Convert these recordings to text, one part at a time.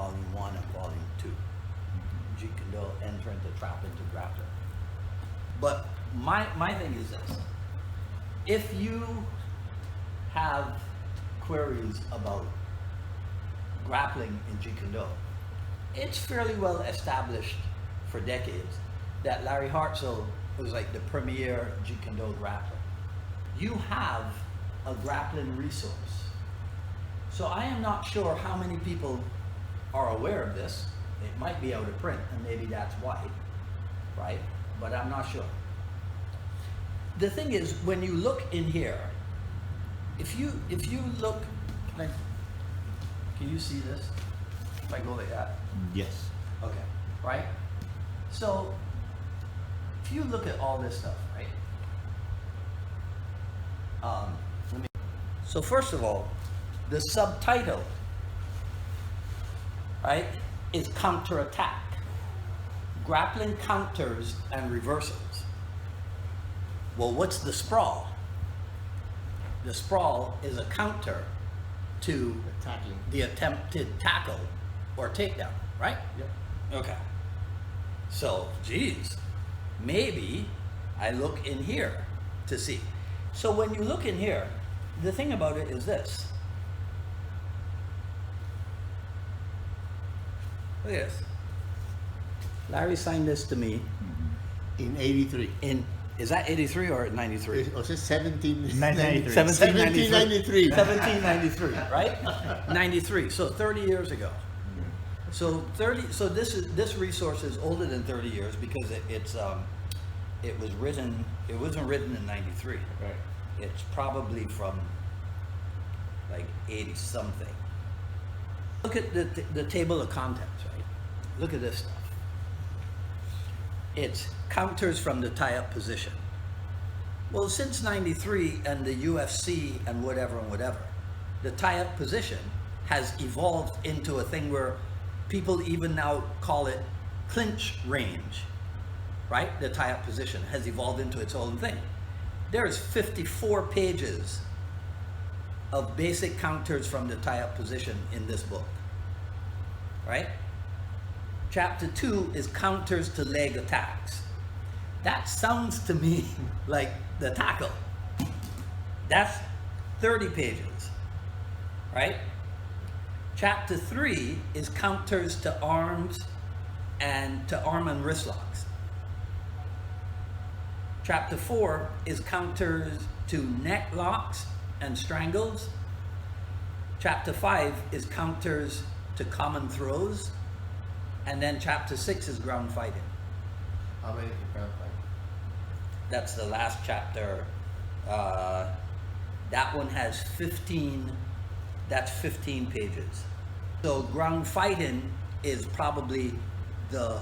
Volume 1 and Volume 2. Jeet Kune Do, enter into trap into grappler. But my thing is this. If you have queries about grappling in Jeet Kune Do, it's fairly well established for decades that Larry Hartzell was like the premier Jeet Kune Do grappler. You have a grappling resource. So I am not sure how many people are aware of this. It might be out of print, and maybe that's why, right? But I'm not sure. The thing is, when you look in here, if you look, can you see this? If I go like that? Yes. Okay, right? So, if you look at all this stuff, right? So first of all, the subtitle, right, is counterattack. Grappling counters and reversals. Well, what's the sprawl? The sprawl is a counter to Tackling. the attempted tackle or takedown, right? Yep. Okay. So, geez, maybe I look in here to see. So when you look in here, the thing about it is this. Look at this. Larry signed this to me In 83. is that 83 or 93? It was 1793. 1793. 1793. 1793, right? 93. So 30 years ago. So this resource is older than 30 years because it wasn't written in 93. Right. It's probably from like 80 something. Look at the table of contents, right? Look at this stuff. It's counters from the tie-up position. Well, since 93 and the UFC and whatever, the tie-up position has evolved into a thing where people even now call it clinch range, right? The tie-up position has evolved into its own thing. There's 54 pages of basic counters from the tie-up position in this book, right? Chapter 2 is counters to leg attacks. That sounds to me like the tackle. That's 30 pages, right? Chapter 3 is counters to arms and to arm and wrist locks. Chapter 4 is counters to neck locks and strangles. Chapter 5 is counters to common throws. And then chapter 6 is ground fighting. How many is ground fighting? That's the last chapter. That one has 15, that's 15 pages. So ground fighting is probably the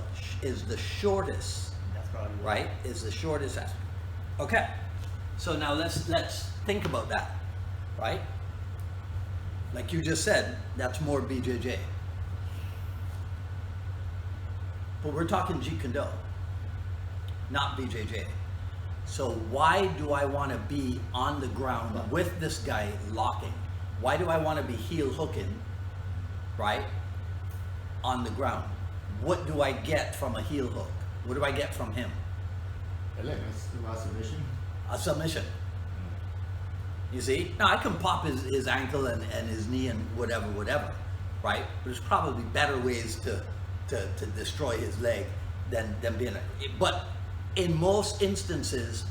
shortest, That's probably right? Is the shortest aspect. Okay. So now let's think about that, right? Like you just said, that's more BJJ. But we're talking Jeet Kune Do, not BJJ. So why do I want to be on the ground with this guy locking? Why do I want to be heel hooking, right, on the ground? What do I get from a heel hook? What do I get from him? a submission. A submission. You see? Now I can pop his ankle and his knee and whatever, right? But there's probably better ways to destroy his leg than being but in most instances,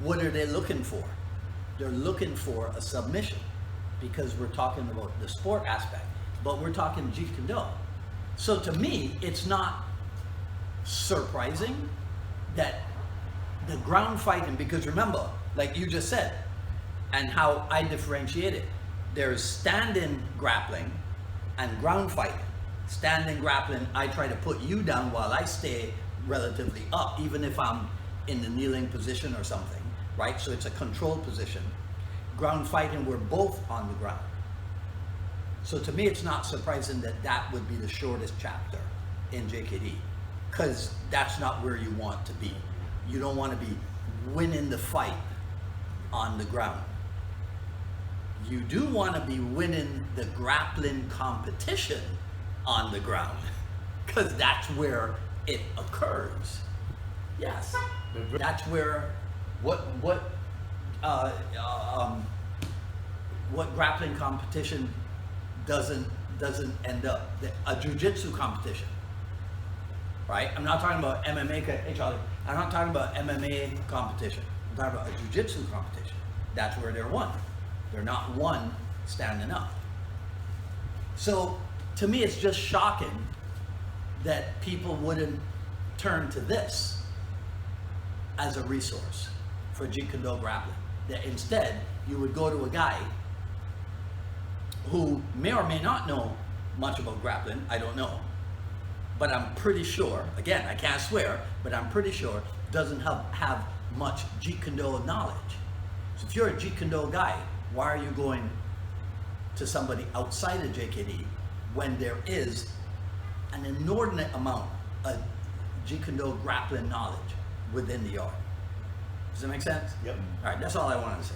what are they looking for? They're looking for a submission because we're talking about the sport aspect, but we're talking Jeet Kune Do. So to me, it's not surprising that the ground fighting, because remember, like you just said, and how I differentiate it, there's stand-in grappling and ground fighting. Standing grappling, I try to put you down while I stay relatively up, even if I'm in the kneeling position or something, right? So it's a controlled position. Ground fighting, we're both on the ground. So to me, it's not surprising that that would be the shortest chapter in JKD, because that's not where you want to be. You don't want to be winning the fight on the ground. You do want to be winning the grappling competition on the ground, because that's where it occurs. Yes, that's where what grappling competition doesn't end up, a jiu-jitsu competition, right? I'm not talking about MMA. Hey Charlie, I'm not talking about MMA competition. I'm talking about a jiu-jitsu competition. That's where they're one. They're not one standing up. So to me, it's just shocking that people wouldn't turn to this as a resource for Jeet Kune Do grappling. That instead, you would go to a guy who may or may not know much about grappling, I don't know. But I'm pretty sure, again, I can't swear, but I'm pretty sure doesn't have much Jeet Kune Do knowledge. So if you're a Jeet Kune Do guy, why are you going to somebody outside of JKD when there is an inordinate amount of Jeet Kune Do grappling knowledge within the art? Does that make sense? Yep. All right, that's all I wanted to say.